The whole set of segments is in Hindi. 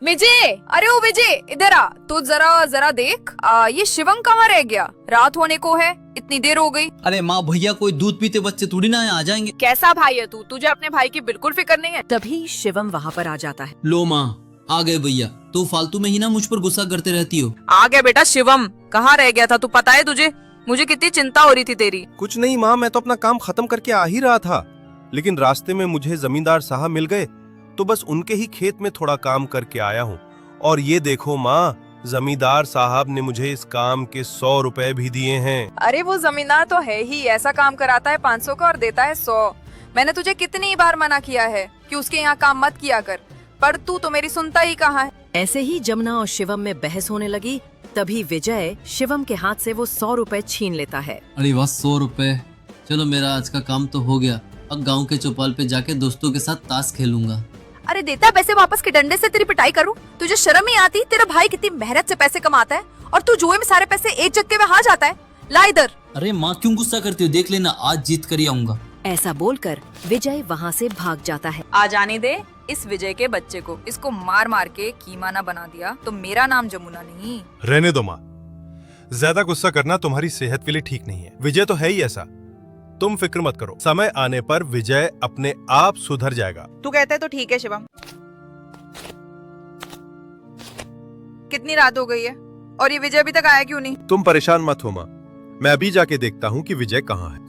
विजय, अरे ओ विजय, इधर आ। तो जरा जरा देख, ये शिवम कहाँ रह गया? रात होने को है, इतनी देर हो गई। अरे माँ, भैया कोई दूध पीते बच्चे थोड़ी ना आ जाएंगे। कैसा भाई है तू? तुझे अपने भाई की बिल्कुल फिक्र नहीं है। तभी शिवम वहाँ पर आ जाता है। लो माँ, आ गए भैया। तो फालतू में ही ना मुझ पर गुस्सा करते रहती हो। आ गया बेटा शिवम। कहाँ रह गया था तू? पता है तुझे मुझे कितनी चिंता हो रही थी तेरी। कुछ नहीं माँ, मैं तो अपना काम खत्म करके आ ही रहा था, लेकिन रास्ते में मुझे जमींदार साहब मिल गए, तो बस उनके ही खेत में थोड़ा काम करके आया हूँ। और ये देखो माँ, जमींदार साहब ने मुझे इस काम के 100 रुपए भी दिए हैं। अरे वो जमींदार तो है ही, ऐसा काम कराता है 500 का और देता है 100। मैंने तुझे कितनी बार मना किया है कि उसके यहाँ काम मत किया कर, पर तू तो मेरी सुनता ही कहाँ है। ऐसे ही जमुना और शिवम में बहस होने लगी। तभी विजय शिवम के हाथ से वो 100 रुपए छीन लेता है। अरे वाह, 100 रुपए। चलो मेरा आज का काम तो हो गया। अब गांव के चौपाल पे जाके दोस्तों के साथ ताश खेलूंगा। अरे देता पैसे वापस के डंडे से तेरी पिटाई करूं? तुझे शर्म ही आती? तेरा भाई कितनी मेहनत से पैसे कमाता है और तू जुए में सारे पैसे एक झटके में हार जाता है। ला इधर। अरे माँ, क्यों गुस्सा करती हो? देख लेना, आज जीत कर ही आऊंगा। ऐसा बोलकर विजय वहाँ से भाग जाता है। आ जाने दे इस विजय के बच्चे को। इसको मार मार के कीमा ना बना दिया तो मेरा नाम जमुना नहीं। रहने दो माँ, ज्यादा गुस्सा करना तुम्हारी सेहत के लिए ठीक नहीं है। विजय तो है ही ऐसा, तुम फिक्र मत करो। समय आने पर विजय अपने आप सुधर जाएगा। तू कहता है तो ठीक है शिवम। कितनी रात हो गई है और ये विजय अभी तक आया क्यों नहीं? तुम परेशान मत हो माँ, मैं अभी जाके देखता हूँ कि विजय कहाँ है।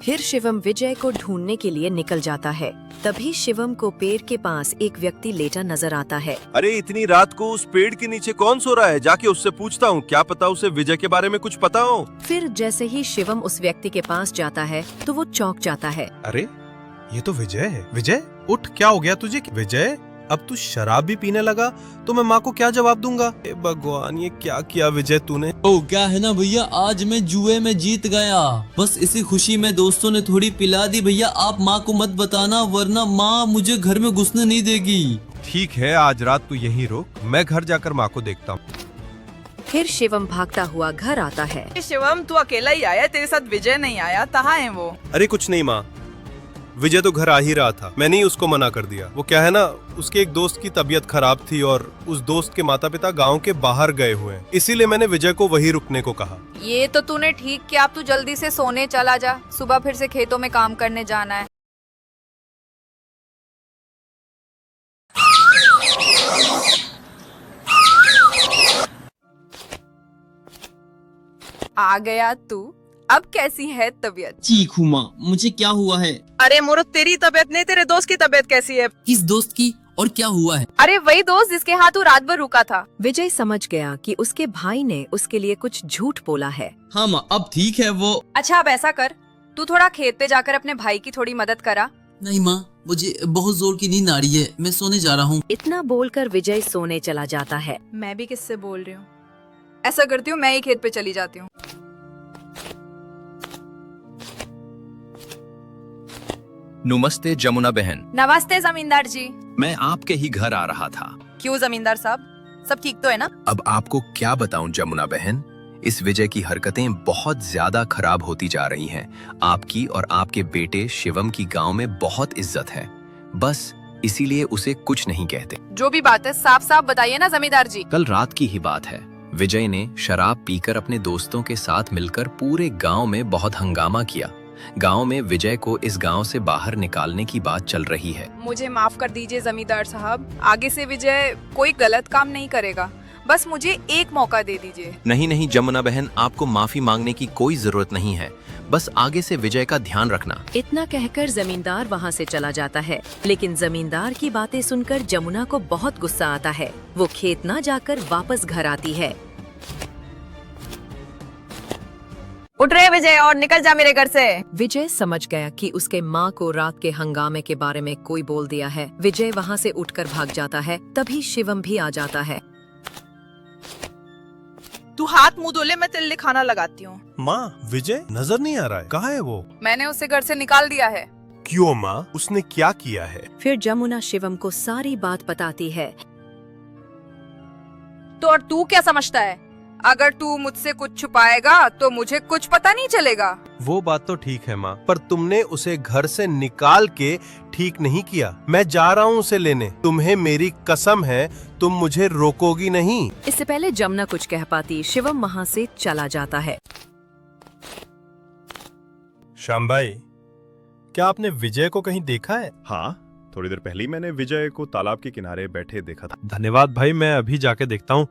फिर शिवम विजय को ढूंढने के लिए निकल जाता है। तभी शिवम को पेड़ के पास एक व्यक्ति लेटा नजर आता है। अरे इतनी रात को उस पेड़ के नीचे कौन सो रहा है? जाके उससे पूछता हूँ, क्या पता उसे विजय के बारे में कुछ पता हो। फिर जैसे ही शिवम उस व्यक्ति के पास जाता है तो वो चौंक जाता है। अरे ये तो विजय है। विजय उठ, क्या हो गया तुझे? विजय, अब तू शराब भी पीने लगा तो मैं माँ को क्या जवाब दूंगा? हे भगवान, ये क्या किया विजय तूने? ओ क्या है ना भैया, आज मैं जुए में जीत गया। बस इसी खुशी में दोस्तों ने थोड़ी पिला दी। भैया आप माँ को मत बताना, वरना माँ मुझे घर में घुसने नहीं देगी। ठीक है, आज रात तू यहीं रुक, मैं घर जाकर माँ को देखता हूँ। फिर शिवम भागता हुआ घर आता है। शिवम तू अकेला ही आया, तेरे साथ विजय नहीं आया? कहाँ है वो? अरे कुछ नहीं माँ, विजय तो घर आ ही रहा था, मैंने ही उसको मना कर दिया। वो क्या है ना, उसके एक दोस्त की तबीयत खराब थी और उस दोस्त के माता पिता गांव के बाहर गए हुए हैं, इसीलिए मैंने विजय को वहीं रुकने को कहा। ये तो तूने ठीक किया। अब तू जल्दी से सोने चला जा, सुबह फिर से खेतों में काम करने जाना है। आ गया तू। अब कैसी है तबीयत? चीखू माँ, मुझे क्या हुआ है? अरे मूर्ख, तेरी तबीयत नहीं, तेरे दोस्त की तबीयत कैसी है? किस दोस्त की और क्या हुआ है? अरे वही दोस्त जिसके हाथ तू रात भर रुका था। विजय समझ गया कि उसके भाई ने उसके लिए कुछ झूठ बोला है। हाँ माँ, अब ठीक है वो। अच्छा अब ऐसा कर, तू थोड़ा खेत पे जाकर अपने भाई की थोड़ी मदद करा। नहीं माँ, मुझे बहुत जोर की नींद आ रही है, मैं सोने जा रहा हूँ। इतना बोलकर विजय सोने चला जाता है। मैं भी किससे बोल रही हूँ? ऐसा करती हूँ, मैं ही खेत पे चली जाती हूँ। नमस्ते जमुना बहन, नमस्ते जमींदार जी। मैं आपके ही घर आ रहा था। क्यों जमींदार साहब, सब ठीक तो है ना? अब आपको क्या बताऊं जमुना बहन, इस विजय की हरकतें बहुत ज्यादा खराब होती जा रही हैं। आपकी और आपके बेटे शिवम की गांव में बहुत इज्जत है, बस इसीलिए उसे कुछ नहीं कहते। जो भी बात है साफ साफ बताइए ना जमींदार जी। कल रात की ही बात है, विजय ने शराब पीकर अपने दोस्तों के साथ मिलकर पूरे गांव में बहुत हंगामा किया। गांव में विजय को इस गांव से बाहर निकालने की बात चल रही है। मुझे माफ कर दीजिए जमींदार साहब, आगे से विजय कोई गलत काम नहीं करेगा, बस मुझे एक मौका दे दीजिए। नहीं नहीं जमुना बहन, आपको माफी मांगने की कोई जरूरत नहीं है, बस आगे से विजय का ध्यान रखना। इतना कहकर जमींदार वहाँ से चला जाता है। लेकिन जमींदार की बातें सुनकर जमुना को बहुत गुस्सा आता है। वो खेत न जाकर वापस घर आती है। उठ रहे विजय और निकल जा मेरे घर से। विजय समझ गया कि उसके माँ को रात के हंगामे के बारे में कोई बोल दिया है। विजय वहाँ से उठकर भाग जाता है। तभी शिवम भी आ जाता है। तू हाथ मुंह धो ले, मैं तेरे लिए खाना लगाती हूँ। माँ, विजय नजर नहीं आ रहा है, कहाँ है वो? मैंने उसे घर से निकाल दिया है। क्यों माँ, उसने क्या किया है? फिर जमुना शिवम को सारी बात बताती है। तो और तू क्या समझता है? अगर तू मुझसे कुछ छुपाएगा तो मुझे कुछ पता नहीं चलेगा। वो बात तो ठीक है माँ, पर तुमने उसे घर से निकाल के ठीक नहीं किया। मैं जा रहा हूँ उसे लेने। तुम्हें मेरी कसम है, तुम मुझे रोकोगी नहीं। इससे पहले जमुना कुछ कह पाती, शिवम वहाँ से चला जाता है। श्याम भाई, क्या आपने विजय को कहीं देखा है? हाँ, थोड़ी देर पहले ही मैंने विजय को तालाब के किनारे बैठे देखा था। धन्यवाद भाई, मैं अभी जाके देखता हूँ।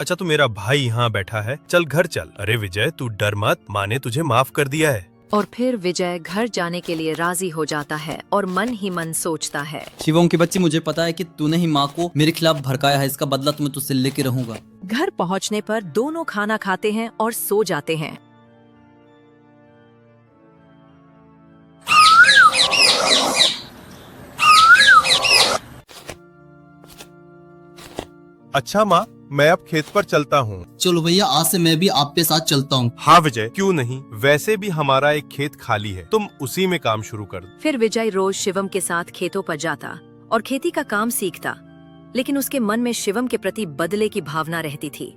अच्छा, तू मेरा भाई यहाँ बैठा है, चल घर चल। अरे विजय, तू डर मत, माँ ने तुझे माफ कर दिया है। और फिर विजय घर जाने के लिए राजी हो जाता है और मन ही मन सोचता है, शिवम के बच्चे, मुझे पता है कि तूने ही माँ को मेरे खिलाफ भड़काया है। इसका बदला तुम्हें तुझसे लेके रहूंगा। घर पहुँचने पर दोनों खाना खाते हैं और सो जाते हैं। अच्छा माँ, मैं अब खेत पर चलता हूँ। चलो भैया, आज से मैं भी आपके साथ चलता हूँ। हाँ विजय, क्यों नहीं, वैसे भी हमारा एक खेत खाली है, तुम उसी में काम शुरू कर दो। फिर विजय रोज शिवम के साथ खेतों पर जाता और खेती का काम सीखता, लेकिन उसके मन में शिवम के प्रति बदले की भावना रहती थी।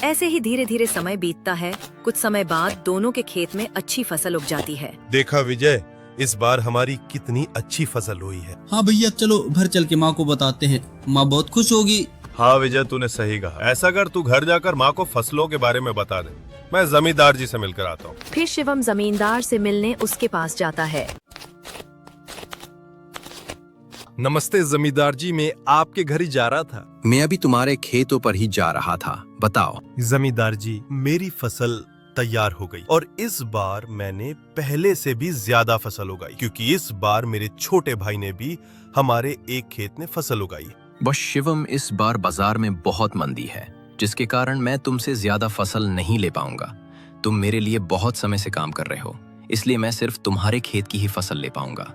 ऐसे ही धीरे धीरे समय बीतता है। कुछ समय बाद दोनों के खेत में अच्छी फसल उग जाती है। देखा विजय, इस बार हमारी कितनी अच्छी फसल हुई है। हाँ भैया, चलो घर चल के माँ को बताते हैं, माँ बहुत खुश होगी। हाँ विजय, तूने सही कहा। ऐसा कर, तू घर जाकर माँ को फसलों के बारे में बता दे। मैं जमींदार जी से मिलकर आता हूँ। फिर शिवम जमींदार से मिलने उसके पास जाता है। नमस्ते जमींदार जी, मैं आपके घर ही जा रहा था। मैं अभी तुम्हारे खेतों पर ही जा रहा था, बताओ। जमींदार जी, मेरी फसल तैयार हो गई और इस बार मैंने पहले से भी ज्यादा फसल उगाई, क्योंकि इस बार मेरे छोटे भाई ने भी हमारे एक खेत में फसल उगाई। बस शिवम, इस बार बाजार में बहुत मंदी है, जिसके कारण मैं तुमसे ज्यादा फसल नहीं ले पाऊंगा। तुम मेरे लिए बहुत समय से काम कर रहे हो, इसलिए मैं सिर्फ तुम्हारे खेत की ही फसल ले पाऊंगा।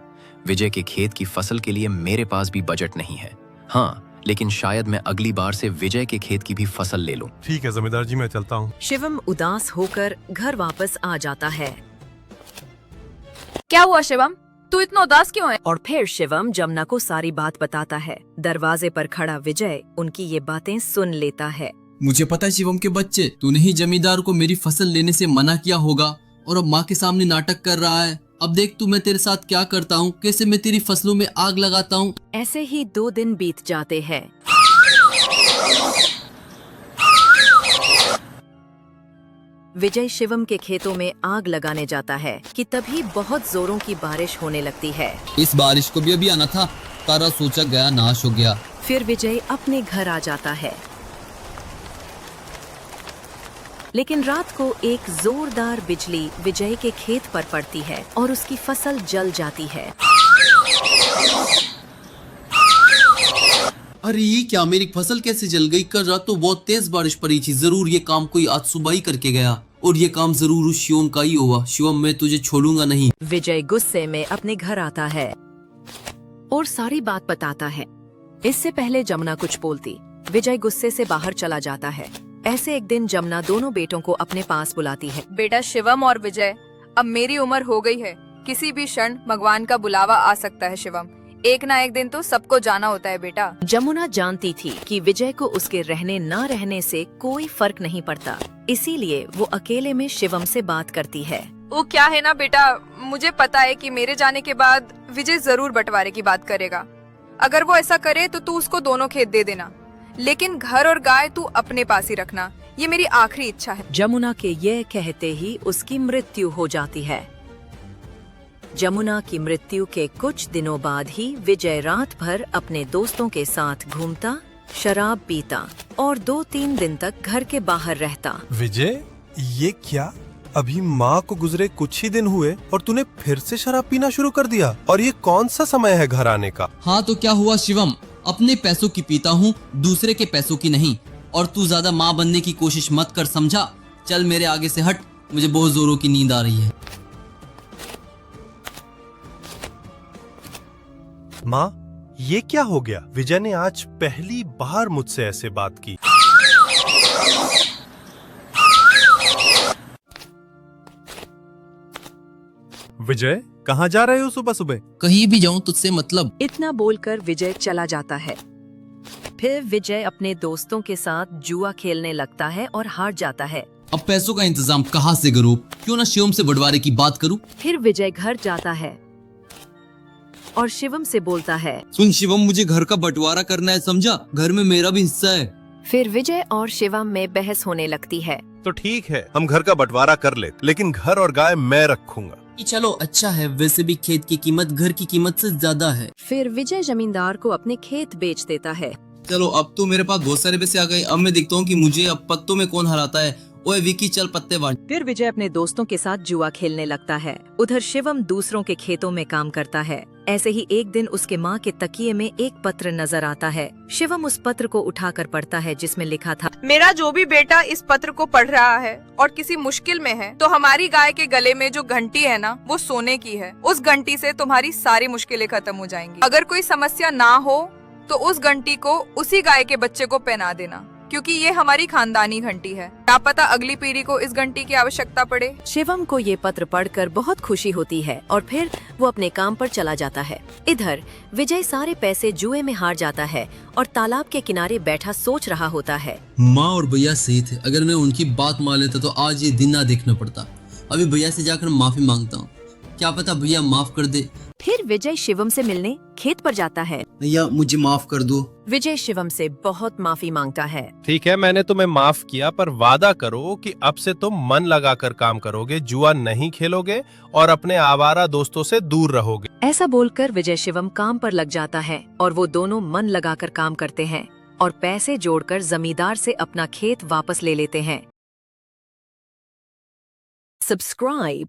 विजय के खेत की फसल के लिए मेरे पास भी बजट नहीं है। हाँ, लेकिन शायद मैं अगली बार से विजय के खेत की भी फसल ले लूं। ठीक है जमींदार जी, मैं चलता हूँ। शिवम उदास होकर घर वापस आ जाता है। क्या हुआ शिवम, तू इतना उदास क्यों है? और फिर शिवम जमुना को सारी बात बताता है। दरवाजे पर खड़ा विजय उनकी ये बातें सुन लेता है। मुझे पता है शिवम के बच्चे, तूने ही जमींदार को मेरी फसल लेने से मना किया होगा और अब माँ के सामने नाटक कर रहा है। अब देख तू मैं तेरे साथ क्या करता हूँ, कैसे मैं तेरी फसलों में आग लगाता हूँ। ऐसे ही 2 दिन बीत जाते हैं। विजय शिवम के खेतों में आग लगाने जाता है कि तभी बहुत जोरों की बारिश होने लगती है। इस बारिश को भी अभी आना था, तारा सोचा गया नाश हो गया। फिर विजय अपने घर आ जाता है, लेकिन रात को एक जोरदार बिजली विजय के खेत पर पड़ती है और उसकी फसल जल जाती है। अरे ये क्या, मेरी फसल कैसे जल गई? कल रात तो बहुत तेज बारिश पड़ी थी, जरूर ये काम कोई आज सुबह ही करके गया और ये काम जरूर उस शिवम का ही हुआ। शिवम, मैं तुझे छोड़ूंगा नहीं। विजय गुस्से में अपने घर आता है और सारी बात बताता है। इससे पहले जमुना कुछ बोलती, विजय गुस्से से बाहर चला जाता है। ऐसे एक दिन जमुना दोनों बेटों को अपने पास बुलाती है। बेटा शिवम और विजय, अब मेरी उम्र हो गई है, किसी भी क्षण भगवान का बुलावा आ सकता है। शिवम, एक ना एक दिन तो सबको जाना होता है बेटा। जमुना जानती थी कि विजय को उसके रहने न रहने से कोई फर्क नहीं पड़ता, इसीलिए वो अकेले में शिवम से बात करती है। वो क्या है ना बेटा, मुझे पता है कि मेरे जाने के बाद विजय जरूर बंटवारे की बात करेगा। अगर वो ऐसा करे तो तू उसको दोनों खेत दे देना, लेकिन घर और गाय तू अपने पास ही रखना, ये मेरी आखिरी इच्छा है। जमुना के ये कहते ही उसकी मृत्यु हो जाती है। जमुना की मृत्यु के कुछ दिनों बाद ही विजय रात भर अपने दोस्तों के साथ घूमता, शराब पीता और 2-3 दिन तक घर के बाहर रहता। विजय, ये क्या, अभी माँ को गुजरे कुछ ही दिन हुए और तूने फिर से शराब पीना शुरू कर दिया? और ये कौन सा समय है घर आने का? हाँ तो क्या हुआ शिवम, अपने पैसों की पीता हूँ, दूसरे के पैसों की नहीं। और तू ज्यादा माँ बनने की कोशिश मत कर, समझा? चल मेरे आगे से हट, मुझे बहुत जोरों की नींद आ रही है। माँ, ये क्या हो गया? विजय ने आज पहली बार मुझसे ऐसे बात की। विजय, कहाँ जा रहे हो सुबह सुबह? कहीं भी जाऊं तुझसे मतलब। इतना बोलकर विजय चला जाता है। फिर विजय अपने दोस्तों के साथ जुआ खेलने लगता है और हार जाता है। अब पैसों का इंतजाम कहाँ से करूं? क्यों ना शिवम से बंटवारे की बात करूं? फिर विजय घर जाता है और शिवम से बोलता है। सुन शिवम, मुझे घर का बंटवारा करना है, समझा? घर में मेरा भी हिस्सा है। फिर विजय और शिवम में बहस होने लगती है। तो ठीक है, हम घर का बंटवारा कर ले, लेकिन घर और गाय मैं रखूंगा। चलो अच्छा है, वैसे भी खेत की कीमत घर की कीमत से ज्यादा है। फिर विजय जमींदार को अपने खेत बेच देता है। चलो अब तो मेरे पास बहुत सारे पैसे आ गए। अब मैं देखता हूँ कि मुझे अब पत्तों में कौन हराता है। ओए विकी, चल पत्ते बांट। फिर विजय अपने दोस्तों के साथ जुआ खेलने लगता है। उधर शिवम दूसरों के खेतों में काम करता है। ऐसे ही एक दिन उसके माँ के तकिए में एक पत्र नजर आता है। शिवम उस पत्र को उठाकर पढ़ता है, जिसमें लिखा था। मेरा जो भी बेटा इस पत्र को पढ़ रहा है और किसी मुश्किल में है, तो हमारी गाय के गले में जो घंटी है ना, वो सोने की है। उस घंटी से तुम्हारी सारी मुश्किलें खत्म हो जाएंगी। अगर कोई समस्या ना हो तो उस घंटी को उसी गाय के बच्चे को पहना देना, क्योंकि ये हमारी खानदानी घंटी है। क्या पता अगली पीढ़ी को इस घंटी की आवश्यकता पड़े। शिवम को ये पत्र पढ़कर बहुत खुशी होती है और फिर वो अपने काम पर चला जाता है। इधर विजय सारे पैसे जुए में हार जाता है और तालाब के किनारे बैठा सोच रहा होता है। माँ और भैया सही थे, अगर मैं उनकी बात मान लेता तो आज ये दिन ना देखना पड़ता। अभी भैया से जाकर माफी मांगता हूँ, क्या पता भैया माफ कर दे। फिर विजय शिवम से मिलने खेत पर जाता है। भैया मुझे माफ कर दो। विजय शिवम से बहुत माफी मांगता है। ठीक है, मैंने तुम्हें माफ किया, पर वादा करो कि अब से तुम मन लगाकर काम करोगे, जुआ नहीं खेलोगे और अपने आवारा दोस्तों से दूर रहोगे। ऐसा बोलकर विजय शिवम काम पर लग जाता है और वो दोनों मन लगाकर काम करते हैं और पैसे जोड़कर जमींदार से अपना खेत वापस ले लेते हैं। सब्सक्राइब